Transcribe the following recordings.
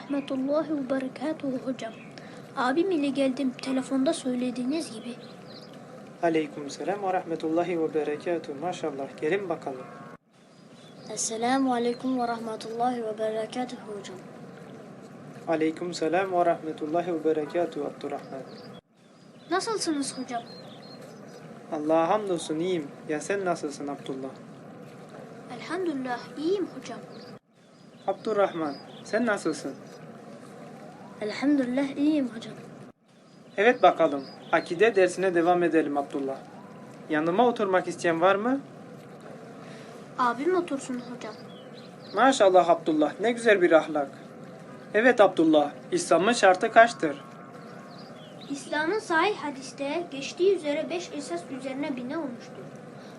rahmetullahi ve berekatuhu hocam. Abim ile geldim, telefonda söylediğiniz gibi. Aleykümselam ve rahmetullahi ve berekatuhu. Maşallah. Gelin bakalım. Esselamu aleyküm ve rahmetullahi ve berekatuhu hocam. Aleykümselam ve rahmetullahi ve berekatuhu Abdurrahman. Nasılsınız hocam? Allah'a hamdolsun iyiyim. Ya sen nasılsın Abdullah? Elhamdülillah iyiyim hocam. Abdurrahman, sen nasılsın? Elhamdülillah iyiyim hocam. Evet bakalım. Akide dersine devam edelim Abdullah. Yanıma oturmak isteyen var mı? Abim otursun hocam. Maşallah Abdullah, ne güzel bir ahlak. Evet Abdullah, İslam'ın şartı kaçtır? İslam'ın sahih hadiste geçtiği üzere 5 esas üzerine bina olmuştur.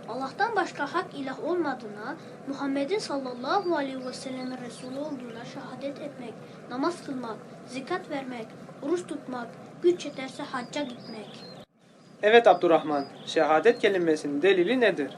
Allah'tan başka hak ilah olmadığına, Muhammed'in sallallahu aleyhi ve sellem'in Resulü olduğuna şehadet etmek, namaz kılmak, zekat vermek, oruç tutmak, güç yeterse hacca gitmek. Evet Abdurrahman, şehadet kelimesinin delili nedir?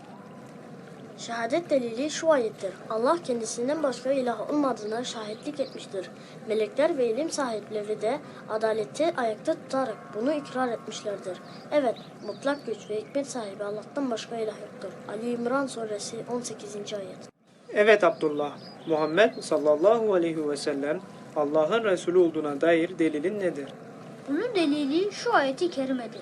Şehadet delili şu ayettir. Allah kendisinden başka ilah olmadığına şahitlik etmiştir. Melekler ve ilim sahipleri de adaleti ayakta tutarak bunu ikrar etmişlerdir. Evet, mutlak güç ve hikmet sahibi Allah'tan başka ilah yoktur. Ali İmran suresi 18. ayet. Evet Abdullah, Muhammed sallallahu aleyhi ve sellem Allah'ın Resulü olduğuna dair delilin nedir? Bunun delili şu ayeti kerimedir.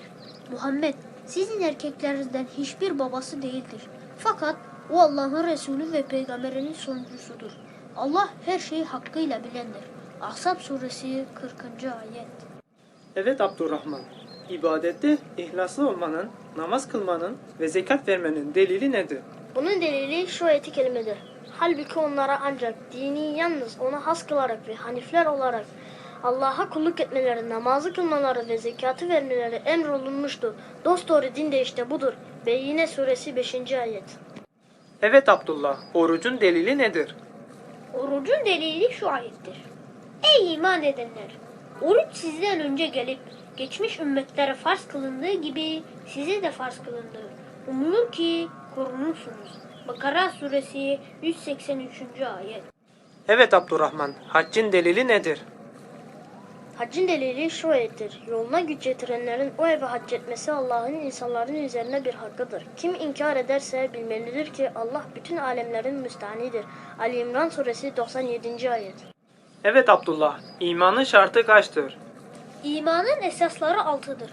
Muhammed sizin erkeklerinizden hiçbir babası değildir. Fakat o Allah'ın Resulü ve Peygamberinin sonuncusudur. Allah her şeyi hakkıyla bilendir. Ahzab suresi 40. ayet. Evet Abdurrahman, ibadette ihlaslı olmanın, namaz kılmanın ve zekat vermenin delili nedir? Bunun delili şu ayeti kelimedir. Halbuki onlara ancak dini yalnız ona has kılarak ve hanifler olarak Allah'a kulluk etmeleri, namazı kılmaları ve zekatı vermeleri emrolunmuştu. Dosdoğru din de işte budur. Beyyine suresi 5. ayet. Evet Abdullah, orucun delili nedir? Orucun delili şu ayettir. Ey iman edenler! Oruç sizden önce gelip geçmiş ümmetlere farz kılındığı gibi size de farz kılındı. Umulur ki korunursunuz. Bakara suresi 183. ayet. Evet Abdurrahman, haccın delili nedir? Haccın delili şu ayettir. Yoluna güç yetirenlerin o eve hac etmesi Allah'ın insanların üzerine bir hakkıdır. Kim inkar ederse bilmelidir ki Allah bütün alemlerin müstahinidir. Ali İmran suresi 97. ayet. Evet Abdullah, imanın şartı kaçtır? İmanın esasları 6'dır.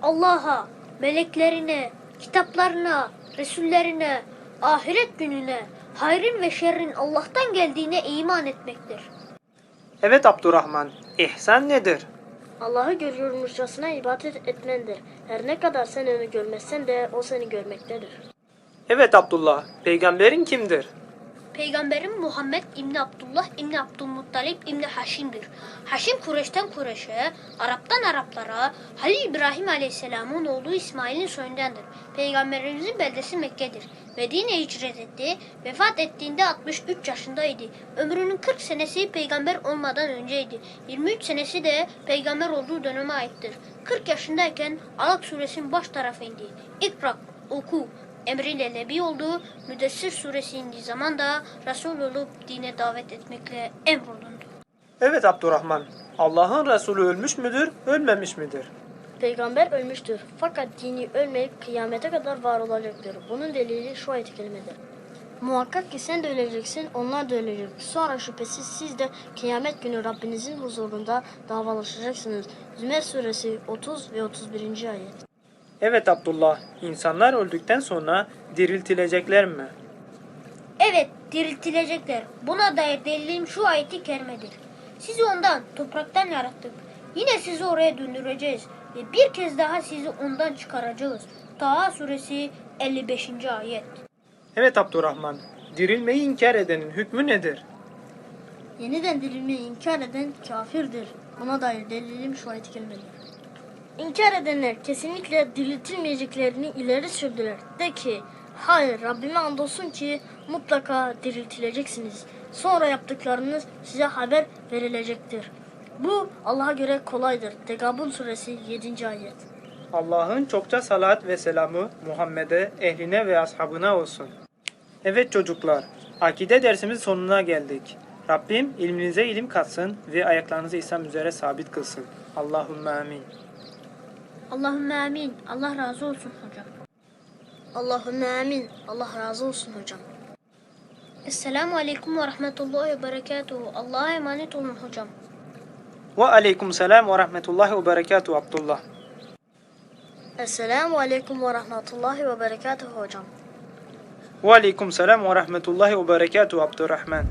Allah'a, meleklerine, kitaplarına, resullerine, ahiret gününe, hayrın ve şerrin Allah'tan geldiğine iman etmektir. Evet Abdurrahman, ihsan nedir? Allah'ı görüyormuşçasına ibadet etmendir. Her ne kadar sen onu görmezsen de o seni görmektedir. Evet Abdullah, peygamberin kimdir? Peygamberim Muhammed İbni Abdullah İbni Abdülmuttalip İbni Haşim'dir. Haşim Kureş'ten Kureş'e, Arap'tan Araplara, Halil İbrahim Aleyhisselam'ın oğlu İsmail'in soyundandır. Peygamberimizin beldesi Mekke'dir. Medine'ye hicret etti. Vefat ettiğinde 63 yaşındaydı. Ömrünün 40 senesi peygamber olmadan önceydi. 23 senesi de peygamber olduğu döneme aittir. 40 yaşındayken Alak suresinin baş tarafı indi. İkra, oku emriyle nebi oldu. Müddessir suresi indiği zaman da Resul olup dine davet etmekle emrolundu. Evet Abdurrahman, Allah'ın Resulü ölmüş müdür, ölmemiş midir? Peygamber ölmüştür. Fakat dini ölmeyip kıyamete kadar var olacaktır. Bunun delili şu ayet-i kerimedir. Muhakkak ki sen de öleceksin, onlar da ölecek. Sonra şüphesiz siz de kıyamet günü Rabbinizin huzurunda davalaşacaksınız. Zümer suresi 30 ve 31. ayet. Evet Abdullah, insanlar öldükten sonra diriltilecekler mi? Evet, diriltilecekler. Buna dair delilim şu ayeti kerimedir. Sizi ondan, topraktan yarattık. Yine sizi oraya döndüreceğiz ve bir kez daha sizi ondan çıkaracağız. Taha suresi 55. ayet. Evet Abdurrahman, dirilmeyi inkar edenin hükmü nedir? Yeniden dirilmeyi inkar eden kafirdir. Buna dair delilim şu ayet-i kerimedir. İnkar edenler kesinlikle diriltilmeyeceklerini ileri sürdüler. De ki, hayır Rabbime andolsun ki mutlaka diriltileceksiniz. Sonra yaptıklarınız size haber verilecektir. Bu Allah'a göre kolaydır. Tegabun suresi 7. ayet. Allah'ın çokça salat ve selamı Muhammed'e, ehline ve ashabına olsun. Evet çocuklar, akide dersimizin sonuna geldik. Rabbim ilminize ilim katsın ve ayaklarınızı İslam üzere sabit kılsın. Allahümme amin. Allahümme amin. Allah razı olsun hocam. Allahümme amin. Allah razı olsun hocam. Esselamu Aleyküm ve Rahmetullahi ve Berekatuhu. Allah'a emanet olun hocam. Ve aleyküm selam ve rahmetullahi ve berekatuhu Abdullah. Esselamu aleyküm ve rahmetullahi ve berekatuhu hocam. Ve aleyküm selam ve rahmetullahi ve berekatuhu Abdurrahman.